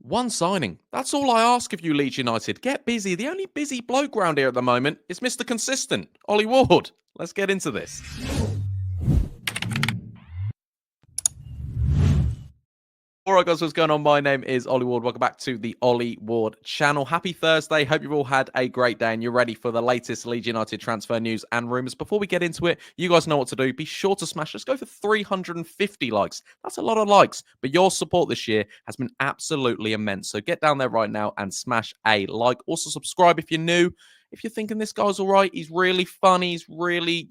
One signing. That's all I ask of you, Leeds United. Get busy. The only busy bloke round here at the moment is Mr. Consistent, Ollie Ward. Let's get into this. Alright guys, what's going on? My name is Ollie Ward. Welcome back to the Ollie Ward channel. Happy Thursday. Hope you've all had a great day and you're ready for the latest Leeds United transfer news and rumours. Before we get into it, you guys know what to do. Be sure to smash. Let's go for 350 likes. That's a lot of likes, but your support this year has been absolutely immense. So get down there right now and smash a like. Also subscribe if you're new. If you're thinking this guy's all right, he's really funny, he's really,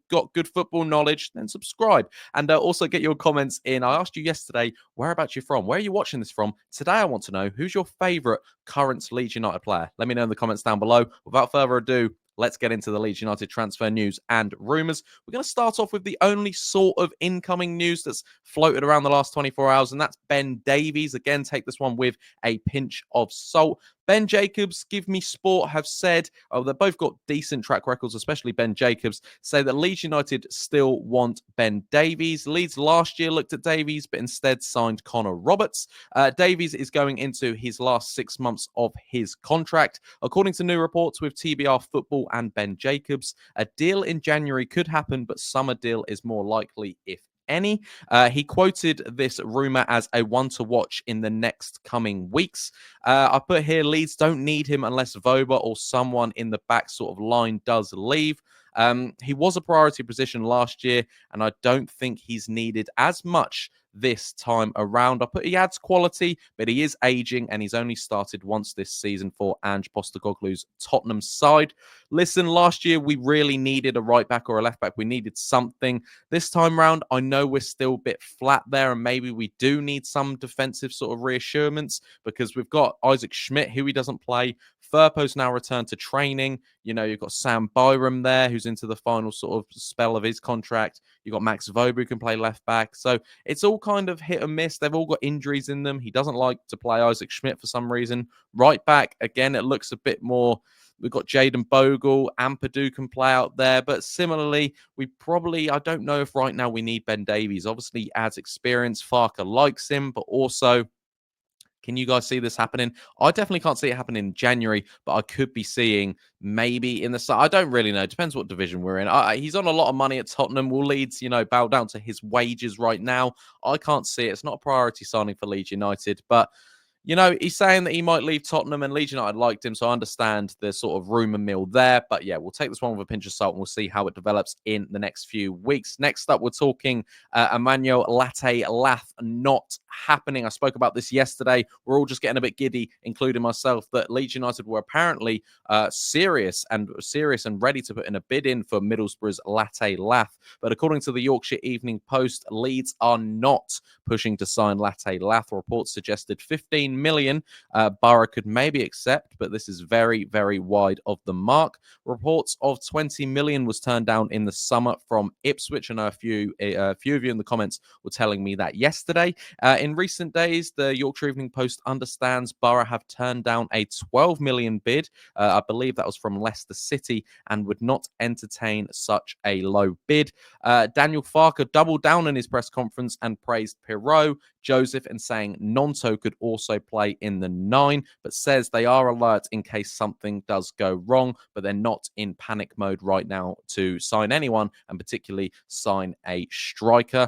got good football knowledge, then subscribe. And also get your comments in. I asked you yesterday, whereabouts you're from? Where are you watching this from? Today, I want to know, who's your favourite current Leeds United player? Let me know in the comments down below. Without further ado, let's get into the Leeds United transfer news and rumours. We're going to start off with the only sort of incoming news that's floated around the last 24 hours, and that's Ben Davies. Again, take this one with a pinch of salt. Ben Jacobs, Give Me Sport have said, they've both got decent track records, especially Ben Jacobs, say that Leeds United still want Ben Davies. Leeds last year looked at Davies, but instead signed Connor Roberts. Davies is going into his last 6 months of his contract. According to new reports with TBR Football and Ben Jacobs, a deal in January could happen, but summer deal is more likely if any. He quoted this rumour as a one to watch in the next coming weeks. I put here, Leeds don't need him unless Voba or someone in the back sort of line does leave. He was a priority position last year, and I don't think he's needed as much this time around. I put he adds quality, but he is aging, and he's only started once this season for Ange Postecoglou's Tottenham side. Listen, last year we really needed a right back or a left back. We needed something. This time round, I know we're still a bit flat there, and maybe we do need some defensive sort of reassurance because we've got Isaac Schmidt, who he doesn't play. Firpo's now returned to training. You've got Sam Byram there, who's into the final sort of spell of his contract. You've got Max Voba, who can play left back. So it's all kind of hit and miss. They've all got injuries in them. He doesn't like to play Isaac Schmidt for some reason. Right back, again, it looks a bit more. We've got Jaden Bogle, Ampadu can play out there. But similarly, I don't know if right now we need Ben Davies. Obviously, he adds experience. Farke likes him, but also, can you guys see this happening? I definitely can't see it happening in January, but I could be seeing maybe in the summer. I don't really know. It depends what division we're in. He's on a lot of money at Tottenham. Will Leeds, bow down to his wages right now? I can't see it. It's not a priority signing for Leeds United, but he's saying that he might leave Tottenham, and Leeds United liked him, so I understand the sort of rumour mill there. But yeah, we'll take this one with a pinch of salt, and we'll see how it develops in the next few weeks. Next up, we're talking Emmanuel Latte Lath not happening. I spoke about this yesterday. We're all just getting a bit giddy, including myself, that Leeds United were apparently serious and ready to put in a bid in for Middlesbrough's Latte Lath. But according to the Yorkshire Evening Post, Leeds are not pushing to sign Latte Lath. Reports suggested 15 million Borough could maybe accept, but this is very, very wide of the mark. Reports of 20 million was turned down in the summer from Ipswich. I know a few of you in the comments were telling me that yesterday. In recent days, the Yorkshire Evening Post understands Borough have turned down a 12 million bid. I believe that was from Leicester City, and would not entertain such a low bid. Daniel Farke doubled down in his press conference and praised Pirot, Joseph, and saying Nonto could also play in the 9, but says they are alert in case something does go wrong, but they're not in panic mode right now to sign anyone, and particularly sign a striker.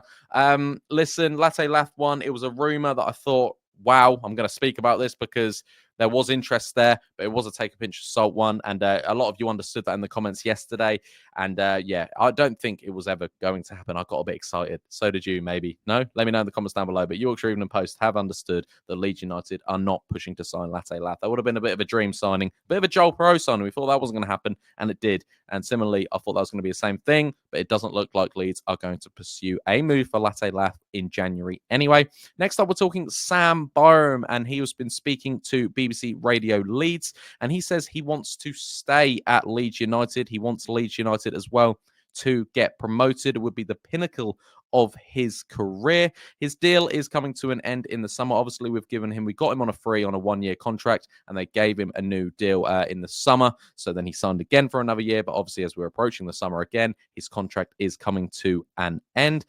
Listen, Latte Lath one, it was a rumour that I thought, wow, I'm going to speak about this because there was interest there, but it was a take a pinch of salt one. And a lot of you understood that in the comments yesterday. And yeah, I don't think it was ever going to happen. I got a bit excited. So did you, maybe? No? Let me know in the comments down below. But Yorkshire Evening Post have understood that Leeds United are not pushing to sign Latte Lath. That would have been a bit of a dream signing, a bit of a Joel Perot signing. We thought that wasn't going to happen, and it did. And similarly, I thought that was going to be the same thing, but it doesn't look like Leeds are going to pursue a move for Latte Lath in January anyway. Next up, we're talking Sam Byram, and he has been speaking to BBC Radio Leeds, and he says he wants to stay at Leeds United. He wants Leeds United as well to get promoted. It would be the pinnacle of his career. His deal is coming to an end in the summer. Obviously, we got him on a free on a 1-year contract, and they gave him a new deal in the summer. So then he signed again for another year. But obviously, as we're approaching the summer again, his contract is coming to an end.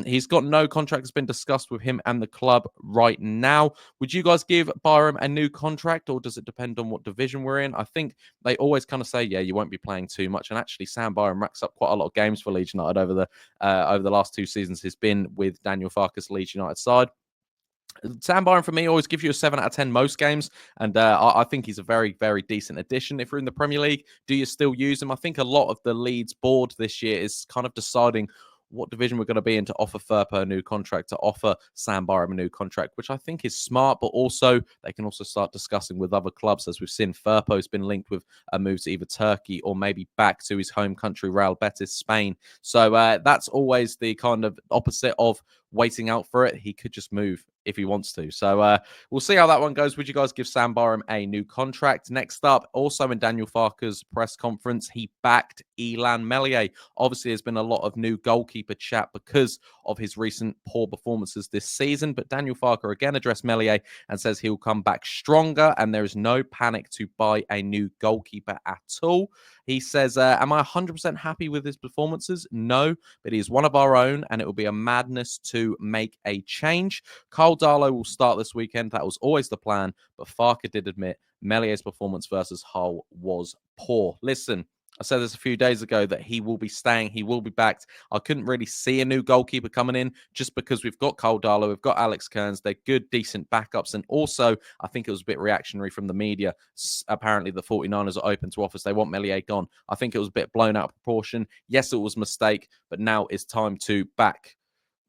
He's got no contract has been discussed with him and the club right now. Would you guys give Byram a new contract, or does it depend on what division we're in? I think they always kind of say, yeah, you won't be playing too much. And actually, Sam Byram racks up quite a lot of games for Leeds United over the last 2 seasons he's been with Daniel Farke's Leeds United side. Sam Byram, for me, always gives you a 7 out of 10 most games. And I think he's a very, very decent addition. If you're in the Premier League, do you still use him? I think a lot of the Leeds board this year is kind of deciding what division we're going to be in to offer Firpo a new contract, to offer Sam Byram a new contract, which I think is smart, but also they can also start discussing with other clubs. As we've seen, Firpo's been linked with a move to either Turkey or maybe back to his home country, Real Betis, Spain. So that's always the kind of opposite of waiting out for it. He could just move if he wants to. So we'll see how that one goes. Would you guys give Sam Byram a new contract? Next up, also in Daniel Farke's press conference, he backed Illan Meslier. Obviously, there's been a lot of new goalkeeper chat because of his recent poor performances this season. But Daniel Farke again addressed Meslier and says he'll come back stronger and there is no panic to buy a new goalkeeper at all. He says, am I 100% happy with his performances? No, but he's one of our own and it will be a madness to make a change. Carl Darlow will start this weekend. That was always the plan, but Farke did admit Melier's performance versus Hull was poor. Listen, I said this a few days ago that he will be staying. He will be backed. I couldn't really see a new goalkeeper coming in just because we've got Cole Darlow, we've got Alex Kearns. They're good, decent backups. And also, I think it was a bit reactionary from the media. Apparently, the 49ers are open to offers. They want Meslier gone. I think it was a bit blown out of proportion. Yes, it was a mistake, but now it's time to back,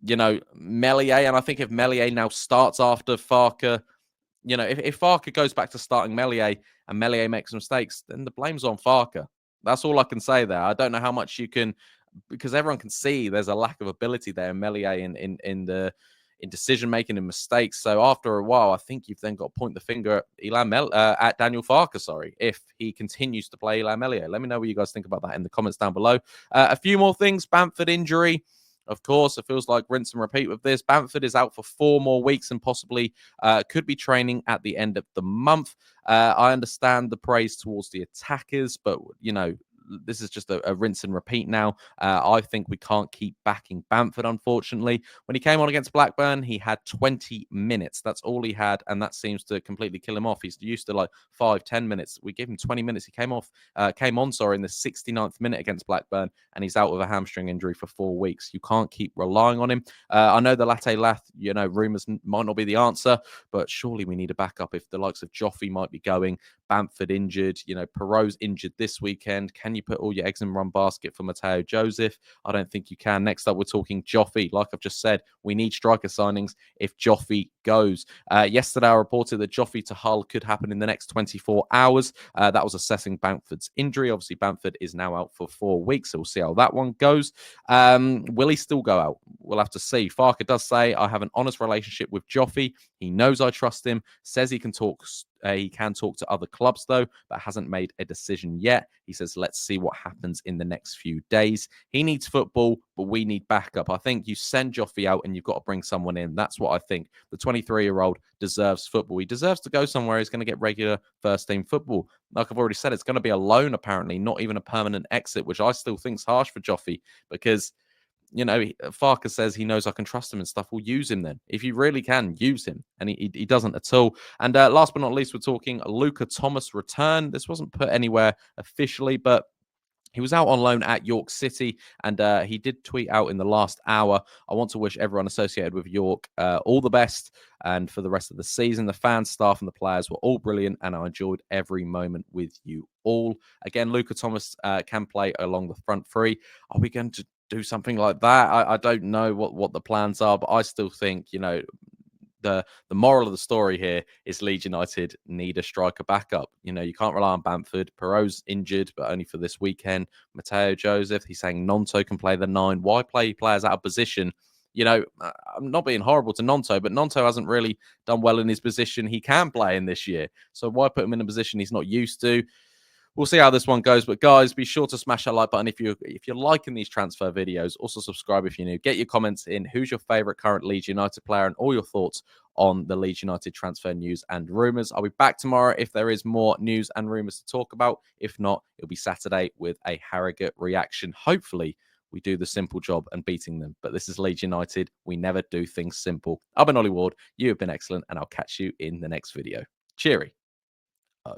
Meslier. And I think if Meslier now starts after Farke, if Farke goes back to starting Meslier and Meslier makes mistakes, then the blame's on Farke. That's all I can say there. I don't know how much you can, because everyone can see there's a lack of ability there in Meslier in decision making and mistakes. So after a while, I think you've then got to point the finger at Daniel Farke, if he continues to play Illan Meslier. Let me know what you guys think about that in the comments down below. A few more things. Bamford injury. Of course, it feels like rinse and repeat with this. Bamford is out for 4 more weeks and possibly could be training at the end of the month. I understand the praise towards the attackers, but, this is just a rinse and repeat now. I think we can't keep backing Bamford, unfortunately. When he came on against Blackburn, he had 20 minutes. That's all he had, and that seems to completely kill him off. He's used to like 5-10 minutes. We gave him 20 minutes. He came on in the 69th minute against Blackburn, and he's out with a hamstring injury for 4 weeks. You can't keep relying on him. I know the Latte Lath, rumours might not be the answer, but surely we need a backup if the likes of Joffrey might be going. Bamford injured, Perot's injured this weekend. Can you put all your eggs in one basket for Mateo Joseph? I don't think you can. Next up, we're talking Joffrey. Like I've just said, we need striker signings if Joffrey goes. Yesterday, I reported that Joffrey to Hull could happen in the next 24 hours. That was assessing Bamford's injury. Obviously, Bamford is now out for 4 weeks, so we'll see how that one goes. Will he still go out? We'll have to see. Farke does say, I have an honest relationship with Joffrey. He knows I trust him, says he can talk to other clubs, though, but hasn't made a decision yet. He says, let's see what happens in the next few days. He needs football, but we need backup. I think you send Joffrey out and you've got to bring someone in. That's what I think. The 23-year-old deserves football. He deserves to go somewhere. He's going to get regular first-team football. Like I've already said, it's going to be a loan, apparently, not even a permanent exit, which I still think is harsh for Joffrey because Farke says he knows I can trust him and stuff. We'll use him then. If you really can, use him. And he doesn't at all. And last but not least, we're talking Luca Thomas return. This wasn't put anywhere officially, but he was out on loan at York City, and he did tweet out in the last hour, I want to wish everyone associated with York all the best, and for the rest of the season. The fans, staff, and the players were all brilliant, and I enjoyed every moment with you all. Again, Luca Thomas can play along the front three. Are we going to do something like that? I don't know what the plans are, but I still think, the moral of the story here is Leeds United need a striker backup. You can't rely on Bamford. Perot's injured, but only for this weekend. Mateo Joseph, he's saying Nonto can play the 9. Why play players out of position? I'm not being horrible to Nonto, but Nonto hasn't really done well in his position he can play in this year. So why put him in a position he's not used to? we'll see how this one goes. But guys, be sure to smash that like button if you're liking these transfer videos. Also subscribe if you're new. Get your comments in. Who's your favourite current Leeds United player, and all your thoughts on the Leeds United transfer news and rumours. I'll be back tomorrow if there is more news and rumours to talk about. If not, it'll be Saturday with a Harrogate reaction. Hopefully, we do the simple job and beating them. But this is Leeds United. We never do things simple. I've been Ollie Ward. You have been excellent, and I'll catch you in the next video. Cheery. Oh.